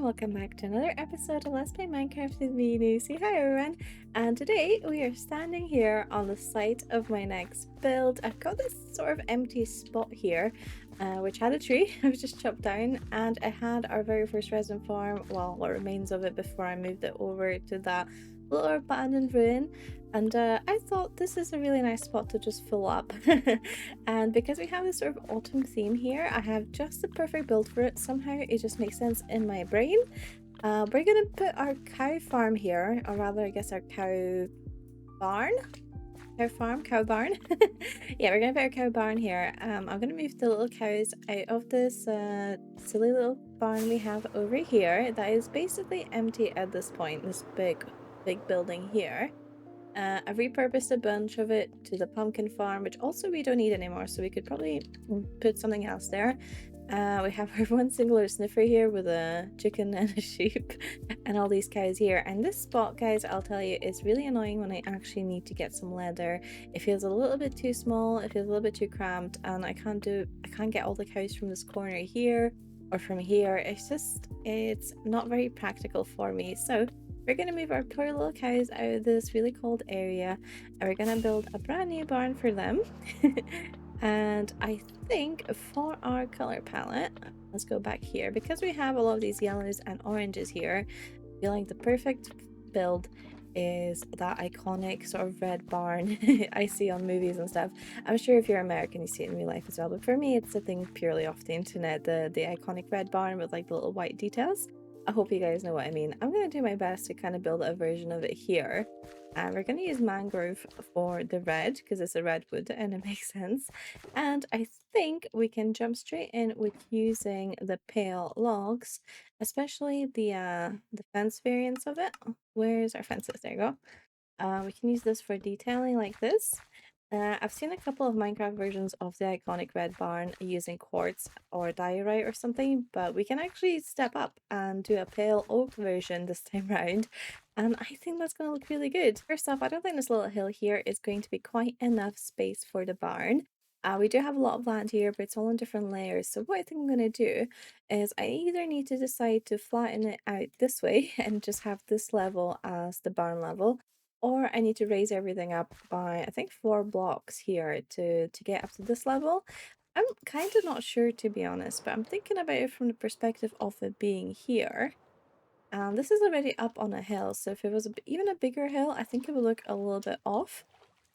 welcome back to another episode of Let's Play Minecraft with me, Lucy. Hi everyone, and today we are standing here on the site of my next build. I've got this sort of empty spot here, which had a tree I was just chopped down, and I had our very first resin farm, well, what remains of it before I moved it over to that little abandoned ruin. And I thought this is a really nice spot to just fill up. And because we have this sort of autumn theme here, I have just the perfect build for it. Somehow it just makes sense in my brain. We're gonna put our cow farm here, or rather I guess our cow barn? Cow barn. Yeah, we're gonna put our cow barn here. I'm gonna move the little cows out of this silly little barn we have over here that is basically empty at this point, this big building here. I've repurposed a bunch of it to the pumpkin farm, which also we don't need anymore, so we could probably put something else there. We have our one singular sniffer here with a chicken and a sheep and all these cows here. And this spot, guys, I'll tell you, is really annoying when I actually need to get some leather. It feels a little bit too small, it feels a little bit too cramped, and I can't get all the cows from this corner here or from here. It's not very practical for me. So we're going to move our poor little cows out of this really cold area, and we're going to build a brand new barn for them. And I think for our color palette, let's go back here, because we have a lot of these yellows and oranges here. I feel like the perfect build is that iconic sort of red barn I see on movies and stuff. I'm sure if you're American you see it in real life as well, but for me it's a thing purely off the internet, the iconic red barn with like the little white details. I hope you guys know what I mean. I'm going to do my best to kind of build a version of it here. And we're going to use mangrove for the red because it's a redwood and it makes sense. And I think we can jump straight in with using the pale logs, especially the fence variants of it. Where's our fences? There you go. We can use this for detailing like this. I've seen a couple of Minecraft versions of the iconic red barn using quartz or diorite or something, but we can actually step up and do a pale oak version this time round, and I think that's going to look really good. First off, I don't think this little hill here is going to be quite enough space for the barn. We do have a lot of land here, but it's all in different layers. So what I think I'm going to do is I either need to decide to flatten it out this way and just have this level as the barn level, or I need to raise everything up by, I think, 4 blocks here to get up to this level. I'm kind of not sure, to be honest, but I'm thinking about it from the perspective of it being here. This is already up on a hill, so if it was even a bigger hill, I think it would look a little bit off.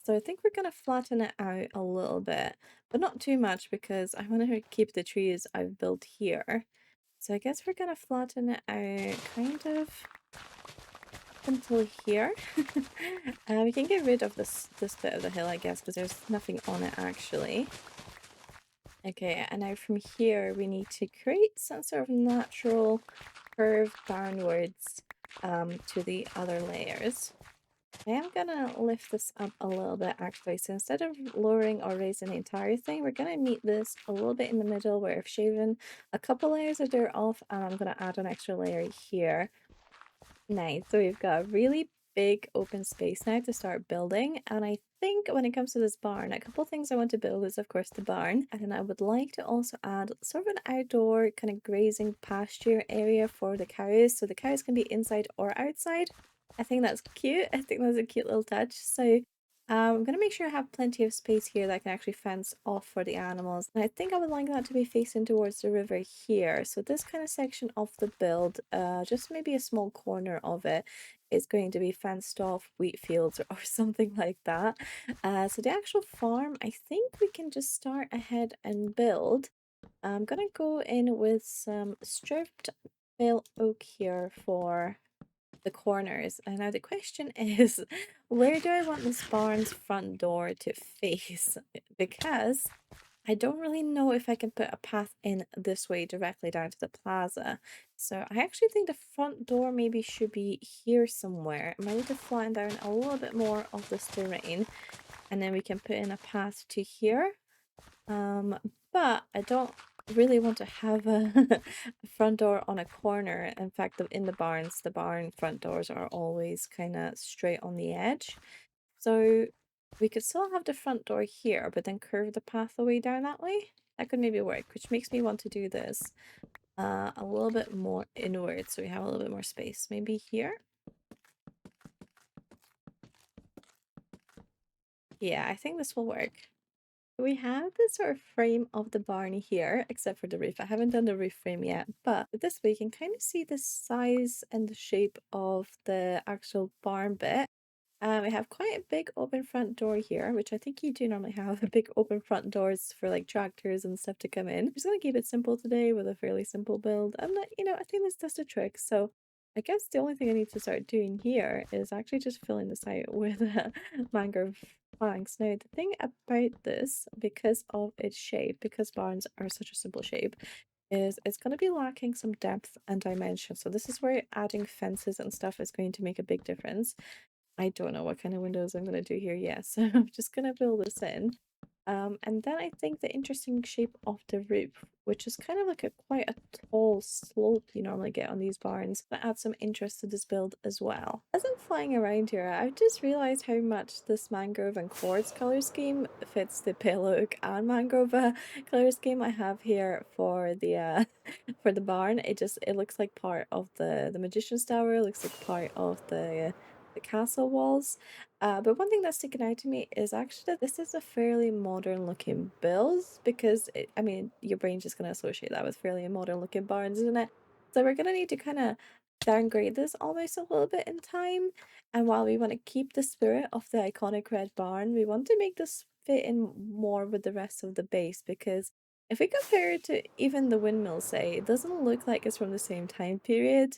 So I think we're going to flatten it out a little bit, but not too much because I want to keep the trees I've built here. So I guess we're going to flatten it out kind of until here. We can get rid of this bit of the hill, I guess, because there's nothing on it actually. Okay, and now from here we need to create some sort of natural curve downwards to the other layers. I am gonna lift this up a little bit actually, so instead of lowering or raising the entire thing, we're gonna meet this a little bit in the middle where I've shaven a couple layers of dirt off, and I'm gonna add an extra layer here. Nice. So we've got a really big open space now to start building. And I think when it comes to this barn, a couple things I want to build is, of course, the barn. And then I would like to also add sort of an outdoor kind of grazing pasture area for the cows. So the cows can be inside or outside. I think that's cute. I think that's a cute little touch. So I'm going to make sure I have plenty of space here that I can actually fence off for the animals. And I think I would like that to be facing towards the river here. So this kind of section of the build, just maybe a small corner of it, is going to be fenced off wheat fields or something like that. So the actual farm, I think we can just start ahead and build. I'm going to go in with some stripped pale oak here for the corners. And now the question is, where do I want this barn's front door to face? Because I don't really know if I can put a path in this way directly down to the plaza. So I actually think the front door maybe should be here somewhere. I might need to flatten down a little bit more of this terrain, and then we can put in a path to here. But I don't really want to have a front door on a corner. In fact, in the barns, the barn front doors are always kind of straight on the edge. So we could still have the front door here, but then curve the path away down that way. That could maybe work, which makes me want to do this. a little bit more inward so we have a little bit more space. Maybe here? Yeah, I think this will work. We have the sort of frame of the barn here, except for the roof. I haven't done the roof frame yet, but with this way you can kind of see the size and the shape of the actual barn bit. We have quite a big open front door here, which I think you do normally have big open front doors for like tractors and stuff to come in. I'm just gonna keep it simple today with a fairly simple build. And that, I think this does the trick. So I guess the only thing I need to start doing here is actually just filling this out with mangrove planks. Now, the thing about this, because of its shape, because barns are such a simple shape, is it's going to be lacking some depth and dimension. So this is where adding fences and stuff is going to make a big difference. I don't know what kind of windows I'm going to do here yet, so I'm just going to build this in. And then I think the interesting shape of the roof, which is kind of like a quite a tall slope you normally get on these barns, but add some interest to this build as well. As I'm flying around here, I've just realized how much this mangrove and quartz color scheme fits the pale oak and mangrove color scheme I have here for the for the barn. It looks like part of the magician's tower. It looks like part of the castle walls. But one thing that's sticking out to me is actually that this is a fairly modern looking build because I mean, your brain's just going to associate that with fairly modern looking barns, isn't it? So we're going to need to kind of downgrade this almost a little bit in time. And while we want to keep the spirit of the iconic red barn, we want to make this fit in more with the rest of the base because if we compare it to even the windmill, say, it doesn't look like it's from the same time period.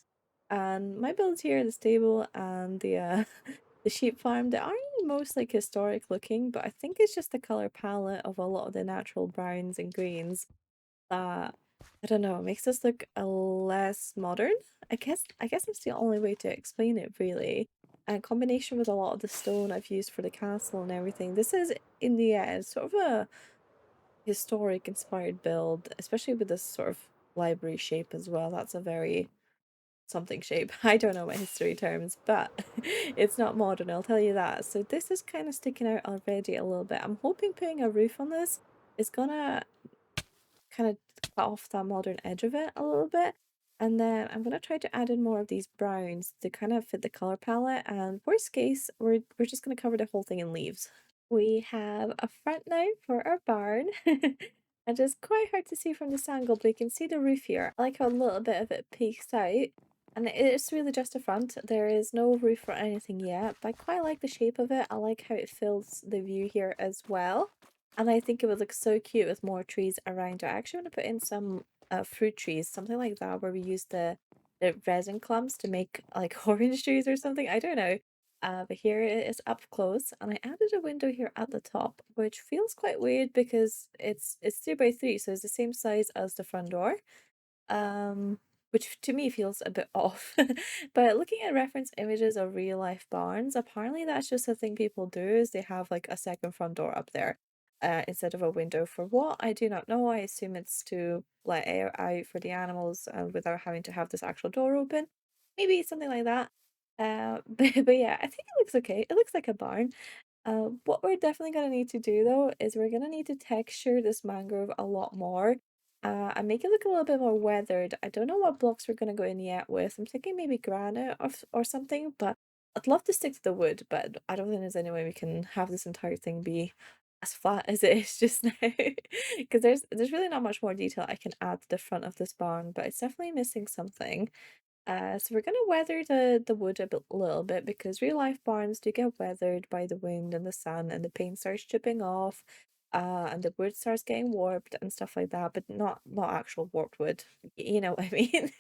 And my builds here, the stable and the the sheep farm, they aren't most like historic looking, but I think it's just the color palette of a lot of the natural browns and greens that I don't know, makes this look a less modern. I guess that's the only way to explain it really. And combination with a lot of the stone I've used for the castle and everything. This is in the end sort of a historic inspired build, especially with this sort of library shape as well. That's a very something shape. I don't know my history terms, but it's not modern, I'll tell you that. So this is kind of sticking out already a little bit. I'm hoping putting a roof on this is gonna kind of cut off that modern edge of it a little bit. And then I'm gonna try to add in more of these browns to kind of fit the color palette. And worst case, we're just gonna cover the whole thing in leaves. We have a front now for our barn. And it's quite hard to see from this angle, but you can see the roof here. I like how a little bit of it peeks out. And it is really just a front. There is no roof or anything yet, but I quite like the shape of it. I like how it fills the view here as well. And I think it would look so cute with more trees around it. I actually want to put in some fruit trees, something like that, where we use the resin clumps to make like orange trees or something. I don't know. But here it is up close, and I added a window here at the top, which feels quite weird because it's 3 by 3, so it's the same size as the front door. Which to me feels a bit off. But looking at reference images of real life barns, apparently that's just a thing people do is they have like a second front door up there, instead of a window. For what? I do not know. I assume it's to let air out for the animals, without having to have this actual door open. Maybe something like that. But yeah, I think it looks okay. It looks like a barn. What we're definitely gonna need to do though is we're gonna need to texture this mangrove a lot more. And make it look a little bit more weathered. I don't know what blocks we're gonna go in yet with. I'm thinking maybe granite or something, but I'd love to stick to the wood, but I don't think there's any way we can have this entire thing be as flat as it is just now. Because there's really not much more detail I can add to the front of this barn, but it's definitely missing something. So we're gonna weather the wood a little bit because real life barns do get weathered by the wind and the sun, and the paint starts chipping off, and the wood starts getting warped and stuff like that. But not actual warped wood. You know what I mean?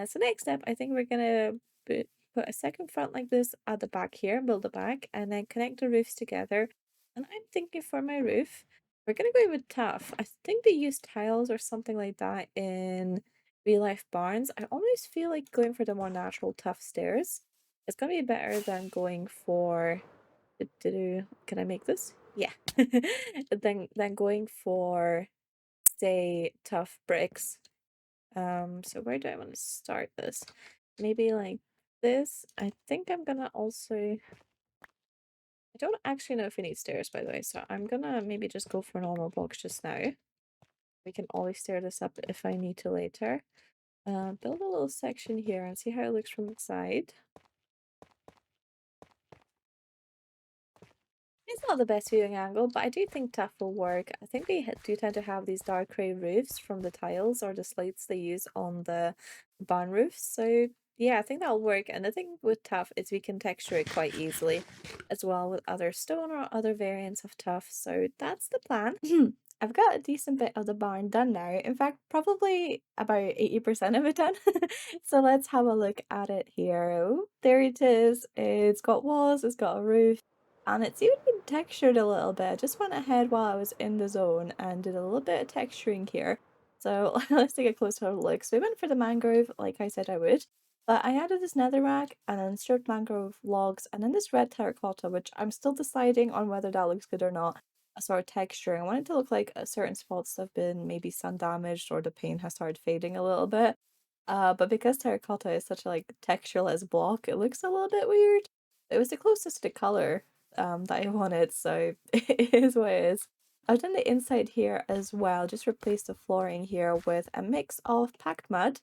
So next step, I think we're gonna put a second front like this at the back here, build the back, and then connect the roofs together. And I'm thinking for my roof, we're gonna go with tough. I think they use tiles or something like that in real life barns. I always feel like going for the more natural tough stairs is gonna be better than going for can I make this? Yeah. Then going for say tough bricks. So where do I want to start this? Maybe like this. I think I'm gonna also I don't actually know if we need stairs by the way, so I'm gonna maybe just go for normal blocks just now. We can always stir this up if I need to later. Build a little section here and see how it looks from the side. It's not the best viewing angle, but I do think tuff will work. I think they do tend to have these dark grey roofs from the tiles or the slates they use on the barn roofs. So yeah, I think that'll work. And the thing with tuff is we can texture it quite easily as well with other stone or other variants of tuff. So that's the plan. I've got a decent bit of the barn done now. In fact, probably about 80% of it done. So let's have a look at it here. Oh, there it is. It's got walls, it's got a roof. And it's even been textured a little bit. I just went ahead while I was in the zone and did a little bit of texturing here. So let's take a closer look. So we went for the mangrove, like I said I would. But I added this netherrack and then stripped mangrove logs and then this red terracotta, which I'm still deciding on whether that looks good or not. A sort of texture. I want it to look like certain spots have been maybe sun damaged or the paint has started fading a little bit. But because terracotta is such a like textureless block, it looks a little bit weird. It was the closest to the color that I wanted, so it is what it is. I've done the inside here as well, just replaced the flooring here with a mix of packed mud,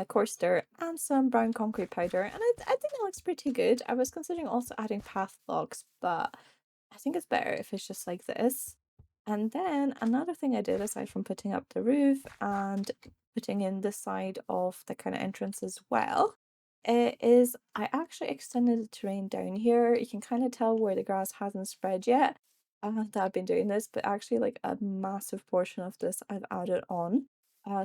coarse dirt, and some brown concrete powder, and I think that looks pretty good. I was considering also adding path blocks, but I think it's better if it's just like this. And then another thing I did aside from putting up the roof and putting in the side of the kind of entrance as well, is I actually extended the terrain down here. You can kind of tell where the grass hasn't spread yet. That I've been doing this, but actually like a massive portion of this I've added on.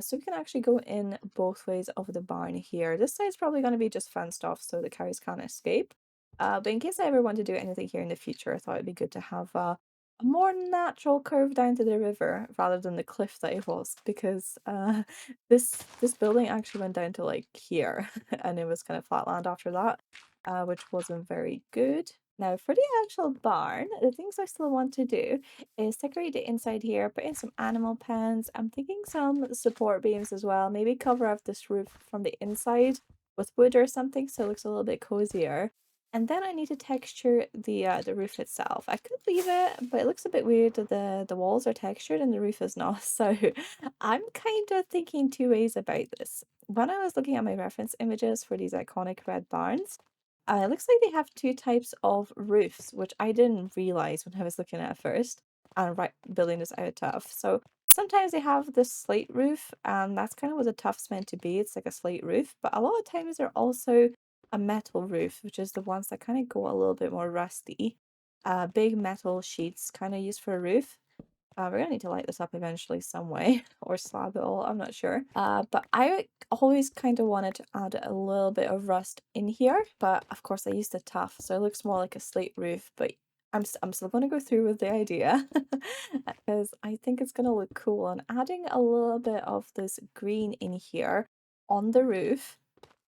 So we can actually go in both ways of the barn here. This side's probably going to be just fenced off so the cows can't escape. But in case I ever want to do anything here in the future, I thought it'd be good to have a more natural curve down to the river rather than the cliff that it was, because this building actually went down to like here and it was kind of flatland after that, which wasn't very good. Now for the actual barn, the things I still want to do is decorate the inside here, put in some animal pens. I'm thinking some support beams as well, maybe cover up this roof from the inside with wood or something so it looks a little bit cozier. And then I need to texture the roof itself. I could leave it, but it looks a bit weird that the walls are textured and the roof is not. So I'm kind of thinking two ways about this. When I was looking at my reference images for these iconic red barns, it looks like they have two types of roofs, which I didn't realize when I was looking at it first and right building this out of. So sometimes they have this slate roof, and that's kind of what the tuff's meant to be. It's like a slate roof, but a lot of times they're also a metal roof, which is the ones that kind of go a little bit more rusty. Big metal sheets kind of used for a roof. We're gonna need to light this up eventually some way or slab it all, I'm not sure. But I always kind of wanted to add a little bit of rust in here, but of course I used the tuff, so it looks more like a slate roof, but I'm still gonna go through with the idea because I think it's gonna look cool, and adding a little bit of this green in here on the roof,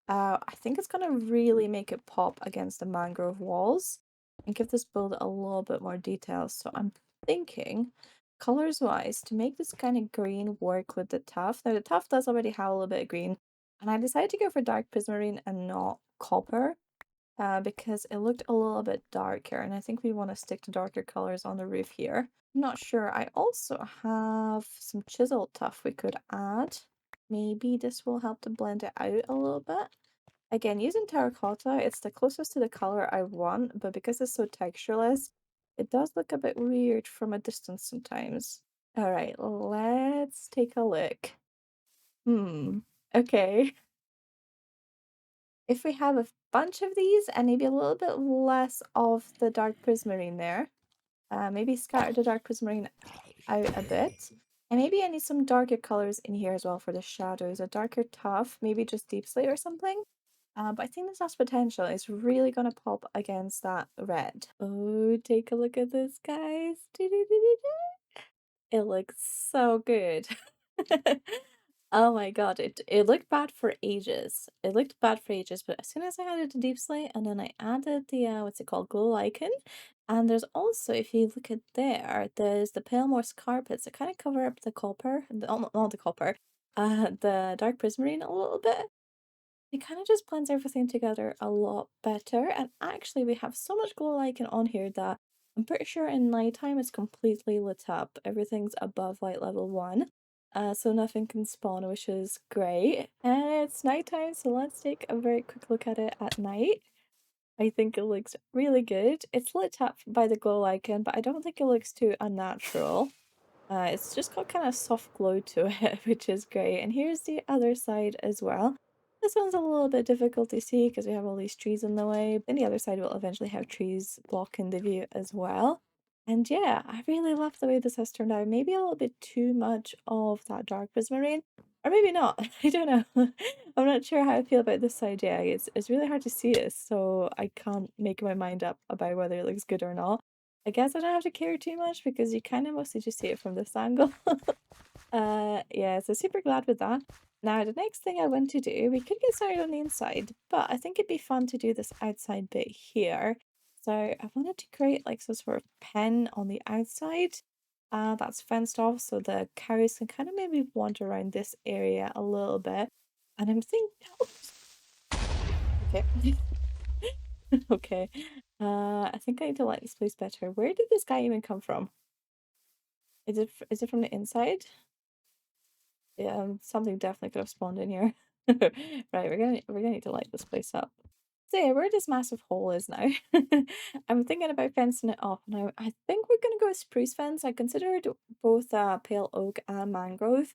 I think it's gonna really make it pop against the mangrove walls and give this build a little bit more detail. So I'm thinking, colors wise, to make this kind of green work with the tuff. Now the tuff does already have a little bit of green, and I decided to go for dark prismarine and not copper, because it looked a little bit darker, and I think we want to stick to darker colors on the roof here. I'm not sure. I also have some chiseled tuff we could add. Maybe this will help to blend it out a little bit. Again, using terracotta, it's the closest to the color I want, but because it's so textureless, it does look a bit weird from a distance sometimes. All right, let's take a look. Okay. If we have a bunch of these and maybe a little bit less of the dark prismarine there, maybe scatter the dark prismarine out a bit. And maybe I need some darker colors in here as well for the shadows. A darker tuff, maybe just deep slate or something. But I think this has potential. It's really gonna pop against that red. Oh, take a look at this, guys. It looks so good. Oh my god, it looked bad for ages. It looked bad for ages, but as soon as I added the deep slate and then I added the what's it called, glow icon, and there's also, if you look at there, there's the pale moss carpets that kind of cover up the copper, not the copper, the dark prismarine a little bit. It kind of just blends everything together a lot better. And actually, we have so much glow icon on here that I'm pretty sure in nighttime it's completely lit up. Everything's above light level 1. so nothing can spawn, which is great. And it's nighttime, so let's take a very quick look at it at night. I think it looks really good. It's lit up by the glow icon, but I don't think it looks too unnatural. It's just got kind of soft glow to it, which is great. And here's the other side as well. This one's a little bit difficult to see because we have all these trees in the way. Then the other side will eventually have trees blocking the view as well. And yeah, I really love the way this has turned out. Maybe a little bit too much of that dark prismarine, or maybe not. I don't know. I'm not sure how I feel about this side yet. It's really hard to see it, so I can't make my mind up about whether it looks good or not. I guess I don't have to care too much because you kind of mostly just see it from this angle. Yeah, so super glad with that. Now, the next thing I want to do, we could get started on the inside, but I think it'd be fun to do this outside bit here. So I wanted to create like some sort of pen on the outside that's fenced off so the cows can kind of maybe wander around this area a little bit. And I'm thinking, okay, okay. I think I need to like this place better. Where did this guy even come from? Is it from the inside? Yeah, something definitely could have spawned in here. Right, we're gonna need to light this place up. So yeah, where this massive hole is now, I'm thinking about fencing it off. Now I think we're gonna go with spruce fence. I considered both pale oak and mangrove,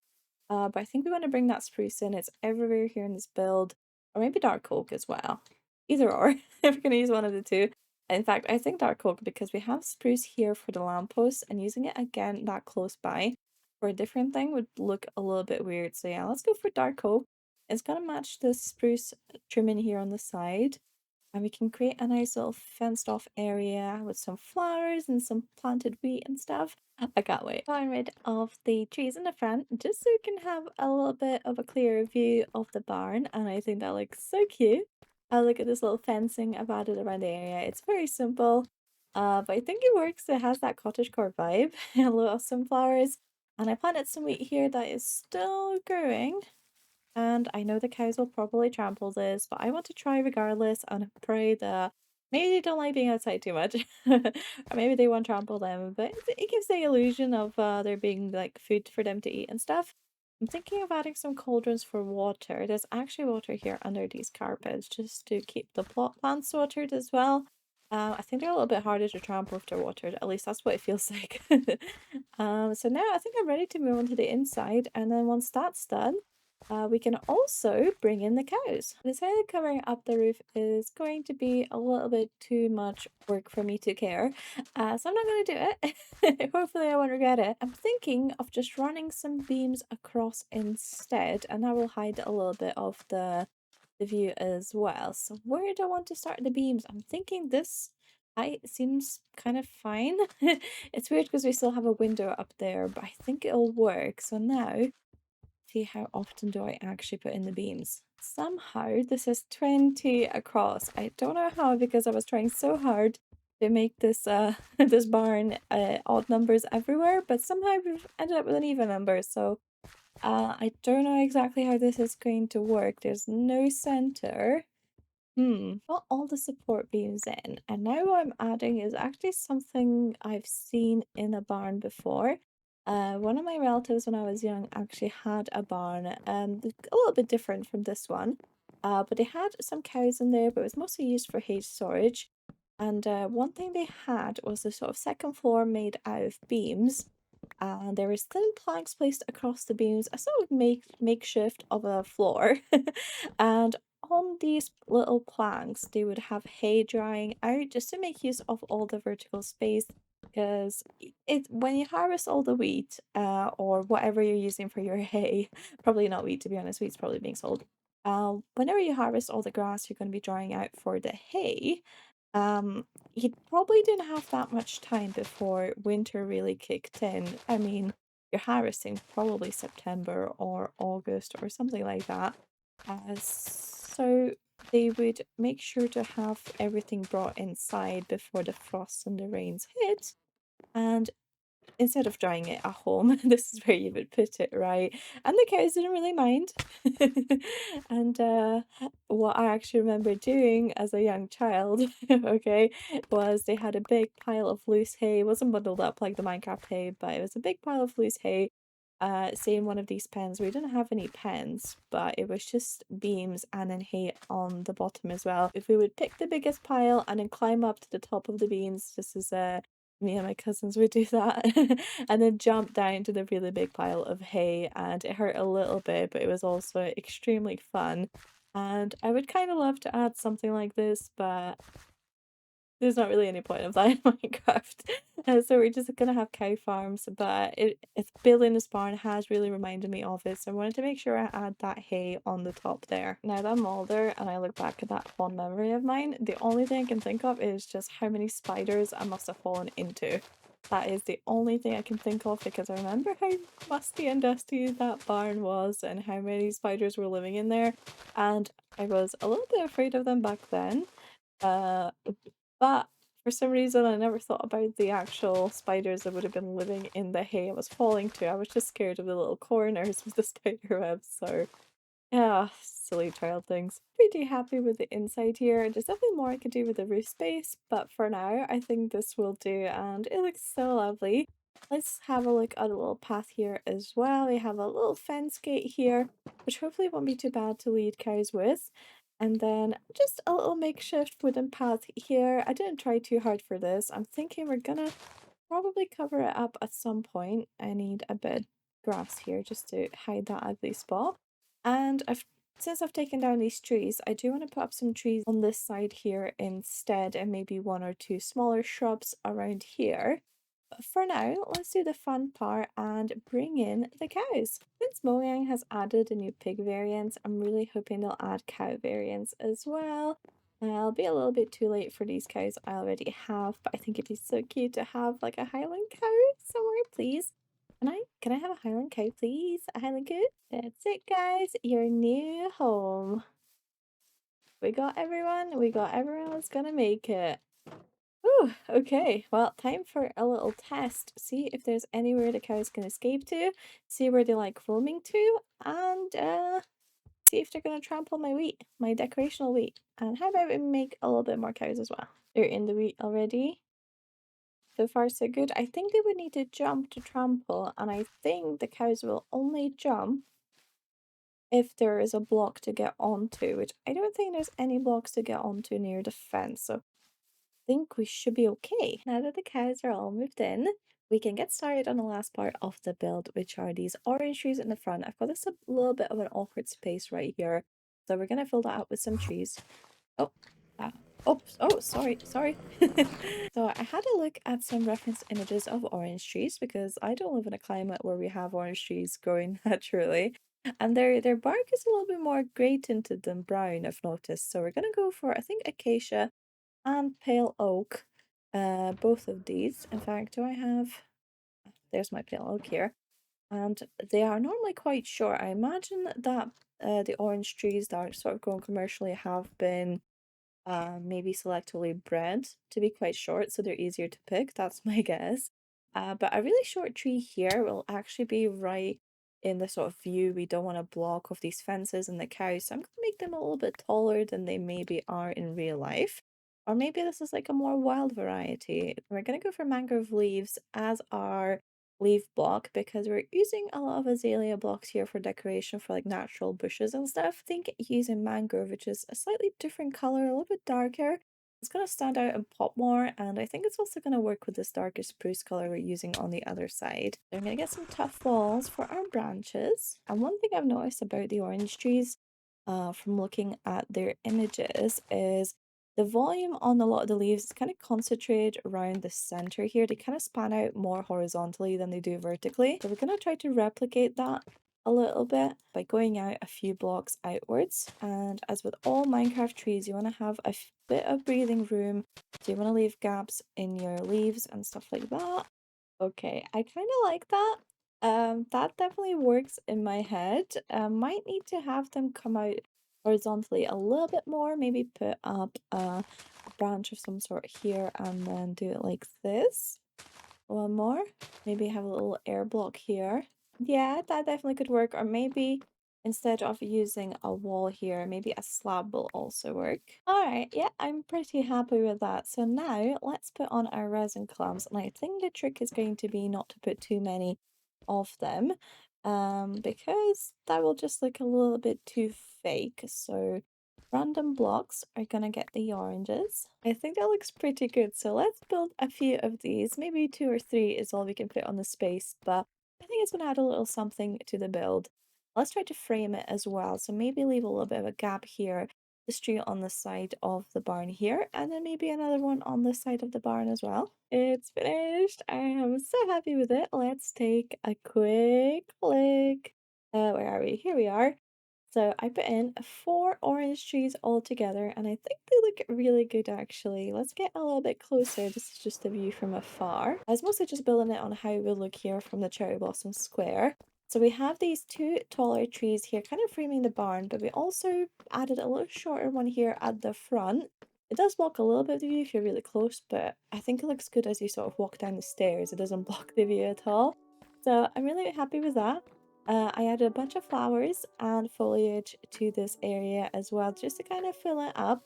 but I think we want to bring that spruce in. It's everywhere here in this build, or maybe dark oak as well. Either or, if we're gonna use one of the two. In fact, I think dark oak because we have spruce here for the lamppost, and using it again that close by for a different thing would look a little bit weird. So yeah, let's go for dark oak. It's gonna match the spruce trimming here on the side. And we can create a nice little fenced off area with some flowers and some planted wheat and stuff. I can't wait. Getting rid of the trees in the front just so we can have a little bit of a clearer view of the barn. And I think that looks so cute. Look at this little fencing I've added around the area. It's very simple, but I think it works. It has that cottagecore vibe. A lot of sunflowers. And I planted some wheat here that is still growing. And I know the cows will probably trample this, but I want to try regardless and pray that maybe they don't like being outside too much. Or maybe they won't trample them, but it gives the illusion of there being like food for them to eat and stuff. I'm thinking of adding some cauldrons for water. There's actually water here under these carpets just to keep the plants watered as well. I think they're a little bit harder to trample if they're watered. At least that's what it feels like. So now I think I'm ready to move on to the inside, and then once that's done, we can also bring in the cows. I decided covering up the roof is going to be a little bit too much work for me to care, so I'm not going to do it. Hopefully I won't regret it. I'm thinking of just running some beams across instead, and that will hide a little bit of the view as well. So where do I want to start the beams? I'm thinking this height seems kind of fine. It's weird because we still have a window up there, but I think it'll work. So now see how often do I actually put in the beams. Somehow this is 20 across. I don't know how because I was trying so hard to make this this barn odd numbers everywhere, but somehow we've ended up with an even number. So I don't know exactly how this is going to work. There's no center. Got all the support beams in, and now what I'm adding is actually something I've seen in a barn before. One of my relatives when I was young actually had a barn, a little bit different from this one. But they had some cows in there, but it was mostly used for hay storage. And one thing they had was a sort of second floor made out of beams. And there was thin planks placed across the beams, a sort of makeshift of a floor. And on these little planks, they would have hay drying out just to make use of all the vertical space. Because it when you harvest all the wheat, or whatever you're using for your hay, probably not wheat to be honest, wheat's probably being sold. Whenever you harvest all the grass you're going to be drying out for the hay, he probably didn't have that much time before winter really kicked in. I mean, you're harvesting probably September or August or something like that. So they would make sure to have everything brought inside before the frost and the rains hit. And instead of drying it at home, this is where you would put it, right? And the cows didn't really mind. And what I actually remember doing as a young child, okay, was they had a big pile of loose hay. It wasn't bundled up like the Minecraft hay, but it was a big pile of loose hay. say in one of these pens. We didn't have any pens, but it was just beams and then hay on the bottom as well. If we would pick the biggest pile and then climb up to the top of the beams, just as me and my cousins would do that, and then jump down to the really big pile of hay, and it hurt a little bit, but it was also extremely fun. And I would kind of love to add something like this, but there's not really any point of that in Minecraft. So we're just gonna have cow farms, but it's building this barn has really reminded me of it, so I wanted to make sure I add that hay on the top there. Now that I'm older and I look back at that fond memory of mine, the only thing I can think of is just how many spiders I must have fallen into. That is the only thing I can think of because I remember how musty and dusty that barn was and how many spiders were living in there, and I was a little bit afraid of them back then. Uh, but for some reason, I never thought about the actual spiders that would have been living in the hay I was falling to. I was just scared of the little corners of the spider webs, so yeah, silly child things. Pretty happy with the inside here. There's definitely more I could do with the roof space, but for now, I think this will do, and it looks so lovely. Let's have a look at a little path here as well. We have a little fence gate here, which hopefully won't be too bad to lead cows with. And then just a little makeshift wooden path here. I didn't try too hard for this. I'm thinking we're gonna probably cover it up at some point. I need a bit of grass here just to hide that ugly spot. And since I've taken down these trees, I do want to put up some trees on this side here instead, and maybe one or two smaller shrubs around here. But for now, let's do the fun part and bring in the cows. Since Mojang has added a new pig variant, I'm really hoping they'll add cow variants as well. I'll be a little bit too late for these cows I already have, but I think it'd be so cute to have like a Highland cow somewhere, please. Can I have a Highland cow, please? A Highland cow? That's it, guys. Your new home. We got everyone. We got everyone that's gonna make it. Ooh, okay. Well, time for a little test. See if there's anywhere the cows can escape to. See where they like roaming to, and see if they're gonna trample my wheat, my decorational wheat. And how about we make a little bit more cows as well? They're in the wheat already. So far, so good. I think they would need to jump to trample, and I think the cows will only jump if there is a block to get onto, which I don't think there's any blocks to get onto near the fence, so I think we should be okay. Now that the cows are all moved in, we can get started on the last part of the build, which are these orange trees in the front. I've got this a little bit of an awkward space right here, so we're gonna fill that out with some trees. Oh, uh, sorry. So I had a look at some reference images of orange trees because I don't live in a climate where we have orange trees growing naturally. And their bark is a little bit more grey tinted than brown, I've noticed. So we're gonna go for, I think, acacia and pale oak. Both of these. In fact, do I have, there's my pale oak here. And they are normally quite short. I imagine that the orange trees that are sort of grown commercially have been maybe selectively bred to be quite short, so they're easier to pick. That's my guess. But a really short tree here will actually be right in the sort of view we don't want to block of these fences and the cows. So I'm gonna make them a little bit taller than they maybe are in real life. Or maybe this is like a more wild variety. We're gonna go for mangrove leaves as our leaf block because we're using a lot of azalea blocks here for decoration for like natural bushes and stuff. I think using mangrove, which is a slightly different color, a little bit darker, it's going to stand out and pop more, and I think it's also going to work with this darker spruce color we're using on the other side. So I'm going to get some tough walls for our branches. And one thing I've noticed about the orange trees from looking at their images is the volume on a lot of the leaves is kind of concentrated around the center here. They kind of span out more horizontally than they do vertically. So we're going to try to replicate that a little bit by going out a few blocks outwards. And as with all Minecraft trees, you want to have a bit of breathing room. So you want to leave gaps in your leaves and stuff like that. Okay, I kind of like that. That definitely works in my head. Might need to have them come out horizontally a little bit more. Maybe put up a branch of some sort here and then do it like this. One more. Maybe have a little air block here. Yeah, that definitely could work. Or maybe instead of using a wall here, maybe a slab will also work. Alright, yeah, I'm pretty happy with that. So now let's put on our resin clumps. And I think the trick is going to be not to put too many of them because that will just look a little bit too fake. So random blocks are gonna get the oranges. I think that looks pretty good. So let's build a few of these. Maybe two or three is all we can put on the space, but I think it's gonna add a little something to the build. Let's try to frame it as well. So maybe leave a little bit of a gap here, the street on the side of the barn here, and then maybe another one on the side of the barn as well. It's finished. I am so happy with it. Let's take a quick look. Where are we? Here we are. So I put in four orange trees all together, and I think they look really good actually. Let's get a little bit closer. This is just a view from afar. I was mostly just building it on how it will look here from the cherry blossom square. So we have these two taller trees here kind of framing the barn, but we also added a little shorter one here at the front. It does block a little bit of the view if you're really close, but I think it looks good as you sort of walk down the stairs. It doesn't block the view at all. So I'm really happy with that. I added a bunch of flowers and foliage to this area as well, just to kind of fill it up.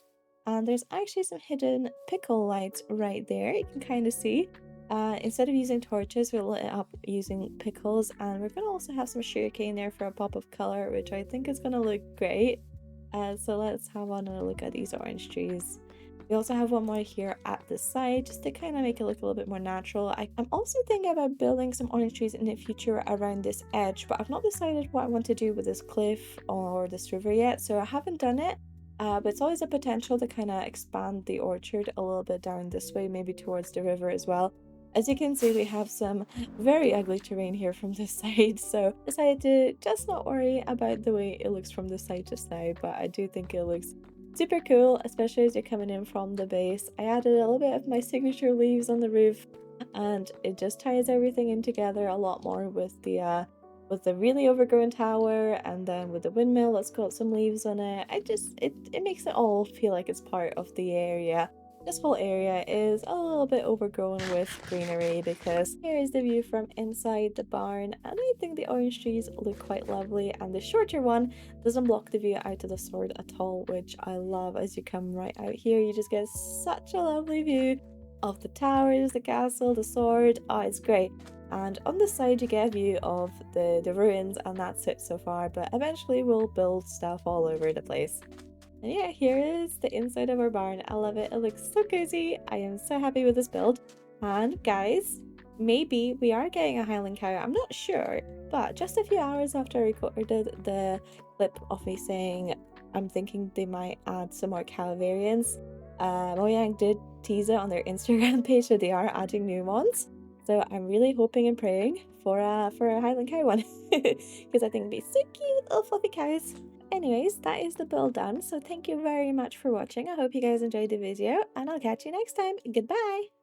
And there's actually some hidden pickle lights right there, you can kind of see. Instead of using torches, we lit it up using pickles, and we're going to also have some sugarcane there for a pop of color, which I think is going to look great. So let's have another look at these orange trees. We also have one more here at the side, just to kind of make it look a little bit more natural. I'm also thinking about building some orange trees in the future around this edge, but I've not decided what I want to do with this cliff or this river yet, so I haven't done it. But it's always a potential to kind of expand the orchard a little bit down this way, maybe towards the river as well. As you can see, we have some very ugly terrain here from this side, so decided to just not worry about the way it looks from this side just now, but I do think it looks super cool, especially as you're coming in from the base. I added a little bit of my signature leaves on the roof, and it just ties everything in together a lot more with the really overgrown tower, and then with the windmill that's got some leaves on it. It makes it all feel like it's part of the area. This whole area is a little bit overgrown with greenery because here is the view from inside the barn, and I think the orange trees look quite lovely, and the shorter one doesn't block the view out of the sword at all, which I love. As you come right out here, you just get such a lovely view of the towers, the castle, the sword. Oh, it's great. And on the side you get a view of the ruins, and that's it so far, but eventually we'll build stuff all over the place. And yeah, here is the inside of our barn. I love it. It looks so cozy. I am so happy with this build. And guys, maybe we are getting a Highland cow. I'm not sure, but just a few hours after I recorded the clip of me saying I'm thinking they might add some more cow variants, Mojang did tease it on their Instagram page that they are adding new ones. So I'm really hoping and praying for a Highland cow one because I think it'd be so cute, little fluffy cows. Anyways, that is the build done, so thank you very much for watching. I hope you guys enjoyed the video, and I'll catch you next time. Goodbye!